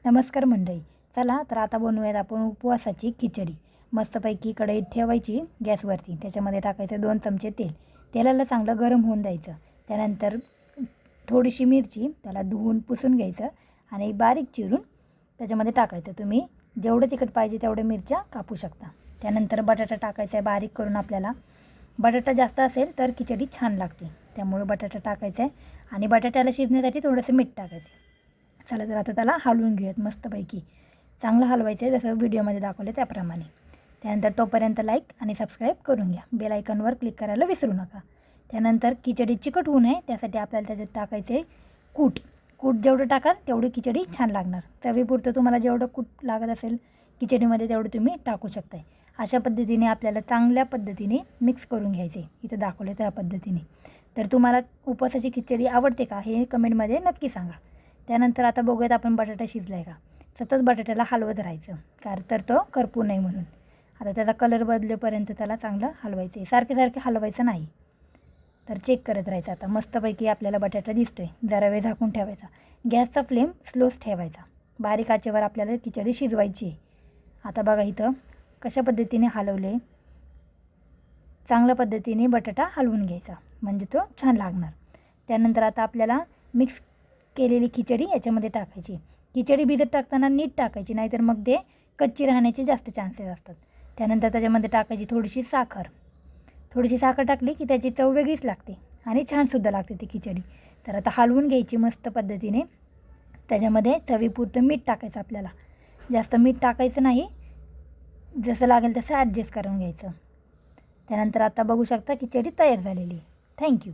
नमस्कार मंडळी, चला तर आता बनवूयात आपण उपवासाची खिचडी। मस्तपैकी कढईत ठेवायची गॅसवरती, त्याच्यामध्ये टाकायचं 2 चमचे तेल। तेलाला चांगलं गरम होऊन द्यायचं। त्यानंतर थोडीशी मिरची त्याला धुवून पुसून घ्यायचं आणि बारीक चिरून त्याच्यामध्ये टाकायचं। तुम्ही जेवढं तिखट पाहिजे तेवढे मिरच्या कापू शकता। त्यानंतर बटाटा टाकायचा आहे बारीक करून। आपल्याला बटाटा जास्त असेल तर खिचडी छान लागते, त्यामुळे बटाटा टाकायचा आहे आणि बटाट्याला शिजण्यासाठी थोडंसं मीठ टाकायचं। चला तर आता त्याला हलवून घेऊयात मस्तपैकी। चांगलं हलवायचं आहे जसं व्हिडिओमध्ये दाखवले त्याप्रमाणे। त्यानंतर तोपर्यंत लाईक आणि सबस्क्राईब करून घ्या, बेल आयकॉनवर क्लिक करायला विसरू नका। त्यानंतर खिचडी चिकट होऊ नये त्यासाठी आपल्याला त्याच्यात टाकायचे कूट जेवढं टाकाल तेवढी खिचडी छान लागणार। चवीपुरतं तुम्हाला जेवढं कूट लागत असेल खिचडीमध्ये तेवढं तुम्ही टाकू शकताय। अशा पद्धतीने आपल्याला चांगल्या पद्धतीने मिक्स करून घ्यायचे, इथं दाखवले त्या पद्धतीने। तर तुम्हाला उपवासाची खिचडी आवडते का हे कमेंटमध्ये नक्की सांगा। त्यानंतर आता बघूयात आपण बटाटा शिजलाय का। सतत बटाट्याला हलवत राहायचं कारण तर तो करपू नये म्हणून। आता त्याचा कलर बदलेपर्यंत त्याला चांगलं हलवायचं, सारखे हलवायचं नाही, तर चेक करत राहायचं। आता मस्तपैकी आपल्याला बटाटा दिसतोय, जरा वेळ झाकून ठेवायचा। गॅसचा फ्लेम स्लोच ठेवायचा, बारीक आचेवर आपल्याला खिचडी शिजवायची आहे। आता बघा इथं कशा पद्धतीने हलवले, चांगल्या पद्धतीने बटाटा हलवून घ्यायचा म्हणजे तो छान लागणार। त्यानंतर आता आपल्याला मिक्स केलेली खिचडी याच्यामध्ये टाकायची। खिचडी भिजत टाकताना नीट टाकायची, नाहीतर मग ते कच्ची राहण्याचे जास्त चान्सेस असतात। त्यानंतर त्याच्यामध्ये टाकायची थोडीशी साखर टाकली की त्याची चव वेगळीच लागते आणि छानसुद्धा लागते ती खिचडी। तर आता हलवून घ्यायची मस्त पद्धतीने। त्याच्यामध्ये चवीपुरतं मीठ टाकायचं आपल्याला, जास्त मीठ टाकायचं नाही, जसं लागेल तसं ॲडजस्ट करून घ्यायचं। त्यानंतर आता बघू शकता खिचडी तयार झालेली आहे। थँक्यू।